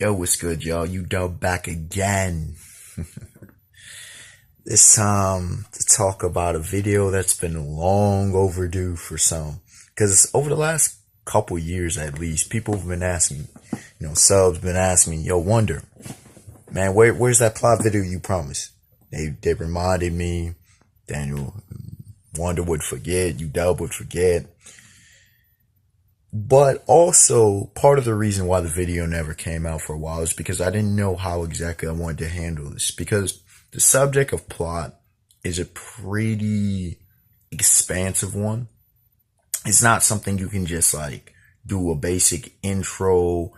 Yo, what's good, y'all? You dub back again. This time to talk about a video that's been long overdue for some. Because over the last couple years at least, people have been asking, subs been asking me, yo, Wonder, man, where's that plot video you promised? They reminded me, Daniel, Wonder would forget, you dub would forget. But also, part of the reason why the video never came out for a while is because I didn't know how exactly I wanted to handle this. Because the subject of plot is a pretty expansive one. It's not something you can just do a basic intro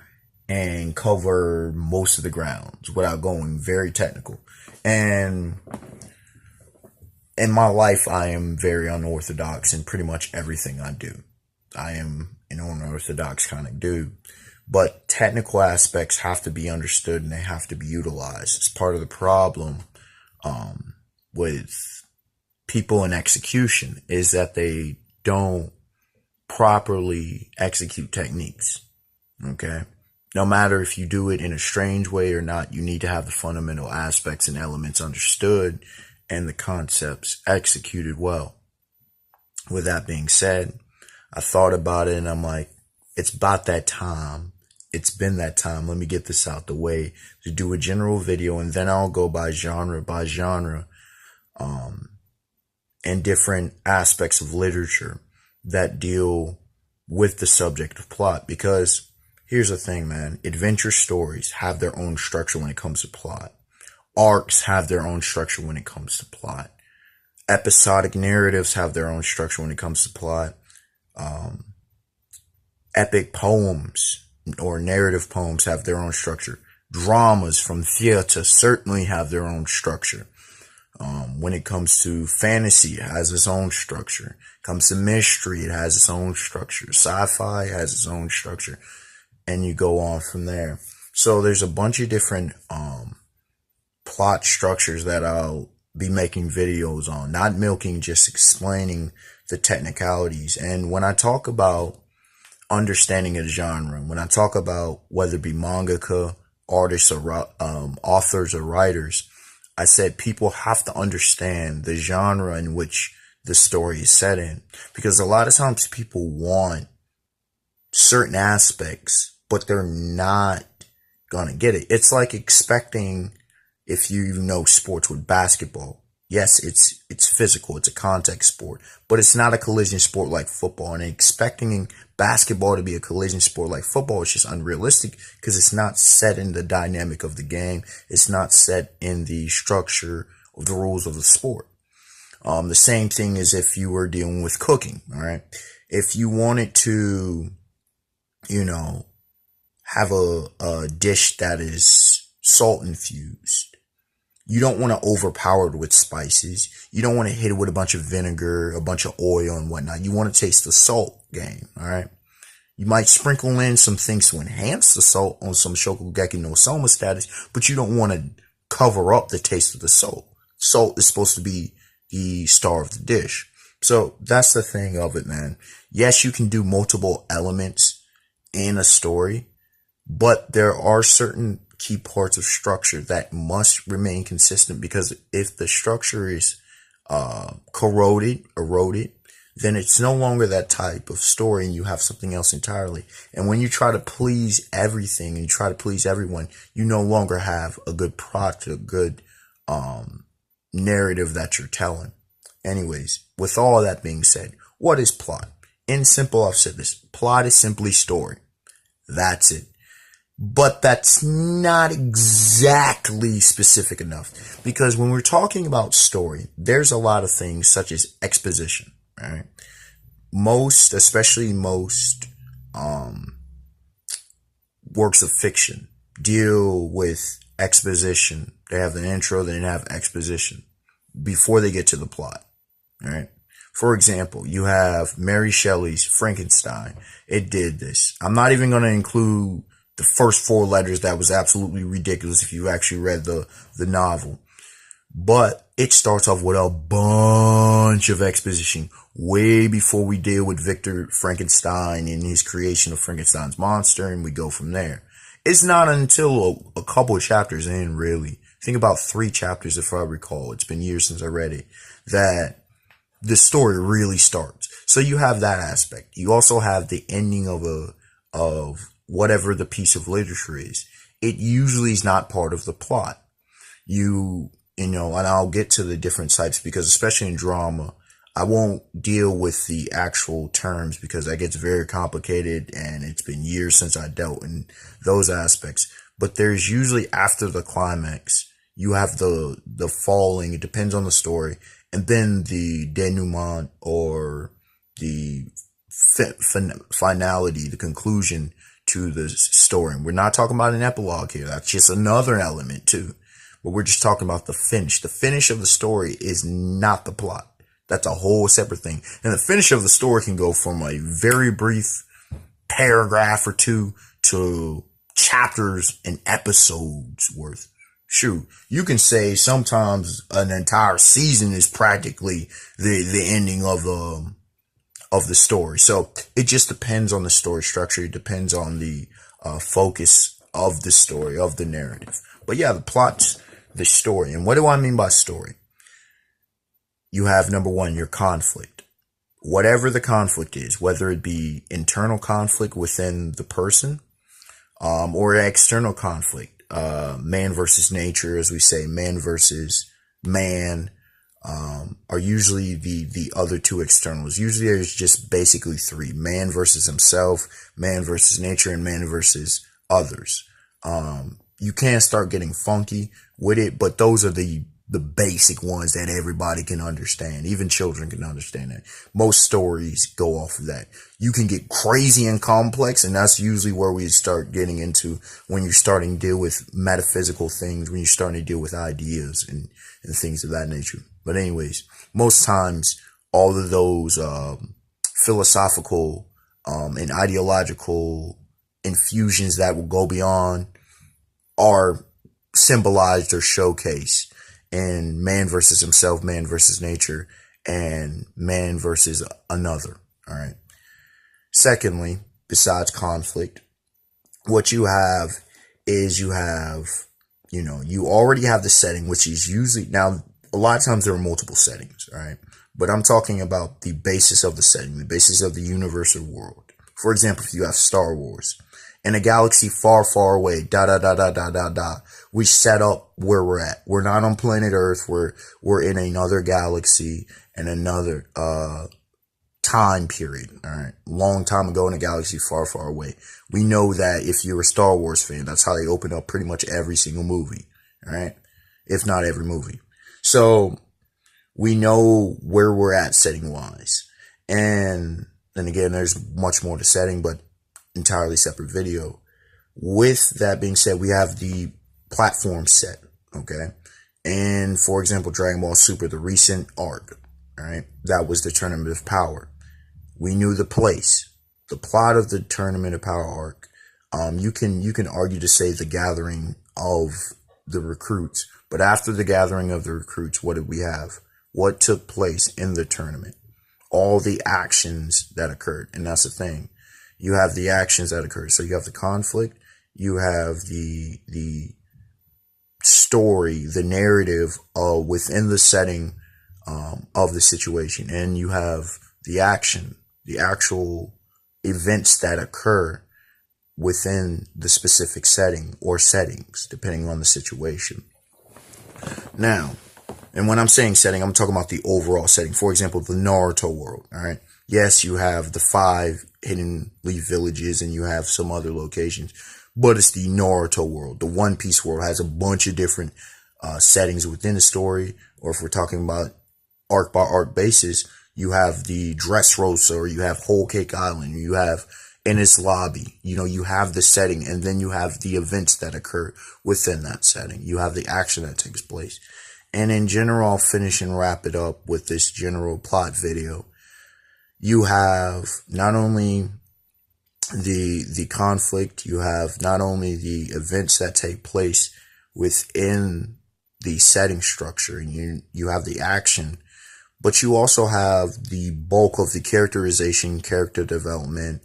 and cover most of the grounds without going very technical. And in my life, I am very unorthodox in pretty much everything I do. I am an unorthodox kind of dude, but technical aspects have to be understood and they have to be utilized. It's part of the problem with people in execution is that they don't properly execute techniques. Okay, no matter if you do it in a strange way or not, you need to have the fundamental aspects and elements understood and the concepts executed well. With that being said, I thought about it and I'm like, it's about that time. It's been that time. Let me get this out the way to do a general video, and then I'll go by genre, and different aspects of literature that deal with the subject of plot. Because here's the thing, man. Adventure stories have their own structure when it comes to plot. Arcs have their own structure when it comes to plot. Episodic narratives have their own structure when it comes to plot. Epic poems or narrative poems have their own structure. Dramas from theater certainly have their own structure. When it comes to fantasy, it has its own structure. Comes to mystery, it has its own structure. Sci-fi has its own structure. And you go on from there. So there's a bunch of different plot structures that I'll be making videos on. Not milking, just explaining the technicalities. And when I talk about understanding a genre, when I talk about whether it be mangaka, artists, or authors or writers, I said people have to understand the genre in which the story is set in. Because a lot of times people want certain aspects, but they're not gonna get it. It's like expecting, if you know sports with basketball, yes, it's physical, it's a contact sport, but it's not a collision sport like football. And expecting basketball to be a collision sport like football is just unrealistic because it's not set in the dynamic of the game. It's not set in the structure of the rules of the sport. The same thing as if you were dealing with cooking, all right? If you wanted to, have a dish that is salt infused, you don't want to overpower it with spices. You don't want to hit it with a bunch of vinegar, a bunch of oil and whatnot. You want to taste the salt game, all right? You might sprinkle in some things to enhance the salt on some Shokugeki no Soma status, but you don't want to cover up the taste of the salt. Salt is supposed to be the star of the dish. So that's the thing of it, man. Yes, you can do multiple elements in a story, but there are certain key parts of structure that must remain consistent, because if the structure is eroded, then it's no longer that type of story and you have something else entirely. And when you try to please everything and you try to please everyone, you no longer have a good product, a good narrative that you're telling. Anyways, with all that being said, what is plot? In simple, I've said this. Plot is simply story. That's it. But that's not exactly specific enough, because when we're talking about story, there's a lot of things such as exposition, right? Especially most works of fiction deal with exposition. They have the intro, then they have exposition before they get to the plot, right? For example, you have Mary Shelley's Frankenstein. It did this. I'm not even going to include the first 4 letters. That was absolutely ridiculous if you actually read the novel. But it starts off with a bunch of exposition way before we deal with Victor Frankenstein and his creation of Frankenstein's monster, and we go from there. It's not until a couple of chapters in, really. I think about 3 chapters, if I recall. It's been years since I read it, that the story really starts. So you have that aspect. You also have the ending of whatever the piece of literature is. It usually is not part of the plot. You know, and I'll get to the different types because especially in drama, I won't deal with the actual terms because that gets very complicated and it's been years since I dealt in those aspects. But there's usually after the climax, you have the falling, it depends on the story, and then the denouement or the finality, the conclusion to the story. And we're not talking about an epilogue here. That's just another element too. But we're just talking about the finish. The finish of the story is not the plot. That's a whole separate thing. And the finish of the story can go from a very brief paragraph or two to chapters and episodes worth. Shoot, you can say sometimes an entire season is practically the ending of the story. So it just depends on the story structure. It depends on the focus of the story, of the narrative. But yeah, the plot's the story. And what do I mean by story? You have, number one, your conflict. Whatever the conflict is, whether it be internal conflict within the person, or external conflict, man versus nature, as we say, man versus man, are usually the other two externals. Usually there's just basically 3: man versus himself, man versus nature, and man versus others. You can start getting funky with it, but those are the basic ones that everybody can understand. Even children can understand that. Most stories go off of that. You can get crazy and complex, and that's usually where we start getting into when you're starting to deal with metaphysical things, when you're starting to deal with ideas and things of that nature. But anyways, most times, all of those philosophical and ideological infusions that will go beyond are symbolized or showcased in man versus himself, man versus nature, and man versus another. All right. Secondly, besides conflict, what you have is you already have the setting, which is usually, now, a lot of times there are multiple settings. All right. But I'm talking about the basis of the setting, the basis of the universal world. For example, if you have Star Wars, in a galaxy far, far away, we set up where we're at. We're not on planet Earth. We're in another galaxy and another, time period. All right. Long time ago in a galaxy far, far away. We know that if you're a Star Wars fan, that's how they open up pretty much every single movie. All right. If not every movie. So we know where we're at setting wise. And then again, there's much more to setting, but entirely separate video. With that being said, we have the platform set, okay? And for example, Dragon Ball Super, the recent arc, all right? That was the Tournament of Power. We knew the place, the plot of the Tournament of Power arc. You can argue to say the gathering of the recruits, but after the gathering of the recruits, what did we have? What took place in the tournament? All the actions that occurred, and that's the thing. You have the actions that occur. So you have the conflict, you have the story, the narrative within the setting of the situation, and you have the action, the actual events that occur within the specific setting or settings, depending on the situation. Now, and when I'm saying setting, I'm talking about the overall setting. For example, the Naruto world, all right? Yes, you have the 5 hidden leaf villages and you have some other locations, but it's the Naruto world. The One Piece world has a bunch of different settings within the story, or if we're talking about arc by arc basis, you have the Dressrosa, or you have Whole Cake Island, or you have Enies Lobby. You have the setting, and then you have the events that occur within that setting. You have the action that takes place. And in general, I'll finish and wrap it up with this general plot video. You have not only the conflict, you have not only the events that take place within the setting structure, and you have the action, but you also have the bulk of the characterization, character development,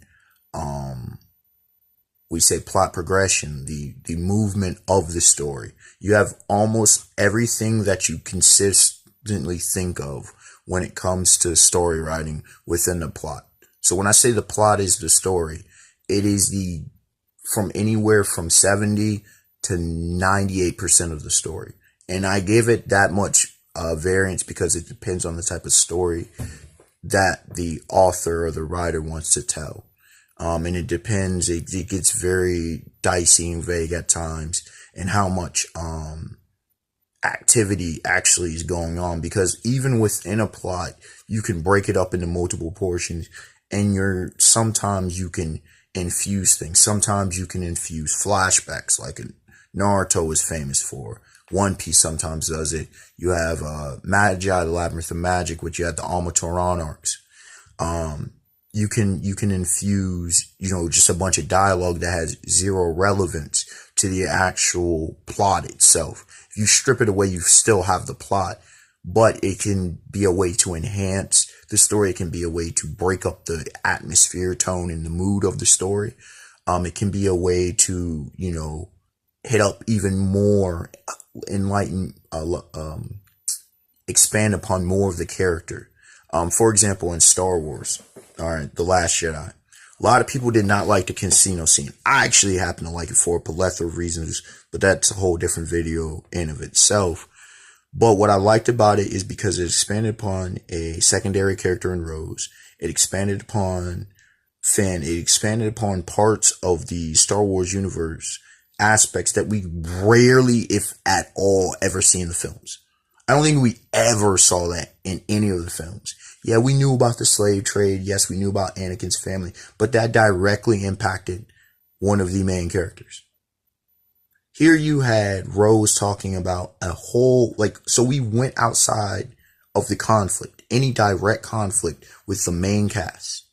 we say plot progression, the movement of the story. You have almost everything that you consistently think of when it comes to story writing within the plot. So when I say the plot is the story, it is from anywhere from 70 to 98% of the story. And I give it that much variance because it depends on the type of story that the author or the writer wants to tell. And it depends, it gets very dicey and vague at times, and how much activity actually is going on, because even within a plot, you can break it up into multiple portions, and sometimes you can infuse things. Sometimes you can infuse flashbacks, like Naruto is famous for. One Piece sometimes does it. You have Magi, the Labyrinth of Magic, which you had the Alma Toran arcs. You can infuse, just a bunch of dialogue that has zero relevance to the actual plot itself. If you strip it away, you still have the plot, but it can be a way to enhance the story. It can be a way to break up the atmosphere, tone, and the mood of the story. It can be a way to, hit up even more, enlighten, expand upon more of the character. For example, in Star Wars, The Last Jedi, a lot of people did not like the casino scene. I actually happen to like it for a plethora of reasons, but that's a whole different video in of itself. But what I liked about it is because it expanded upon a secondary character in Rose. It expanded upon Finn. It expanded upon parts of the Star Wars universe, aspects that we rarely, if at all, ever see in the films. I don't think we ever saw that in any of the films. Yeah, we knew about the slave trade. Yes, we knew about Anakin's family, but that directly impacted one of the main characters. Here you had Rose talking about a whole, so we went outside of the conflict, any direct conflict with the main cast,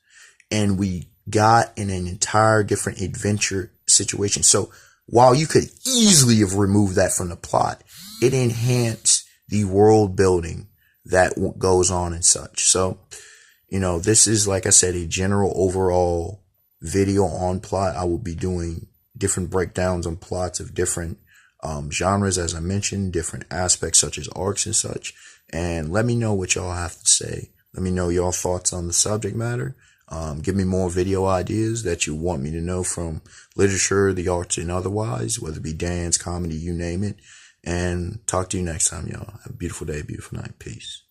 and we got in an entire different adventure situation. So while you could easily have removed that from the plot, it enhanced the world building that goes on and such. So, this is, like I said, a general overall video on plot. I will be doing different breakdowns on plots of different genres, as I mentioned, different aspects such as arcs and such. And let me know what y'all have to say. Let me know your thoughts on the subject matter. Give me more video ideas that you want me to know from literature, the arts, and otherwise, whether it be dance, comedy, you name it. And talk to you next time, y'all. Have a beautiful day, beautiful night. Peace.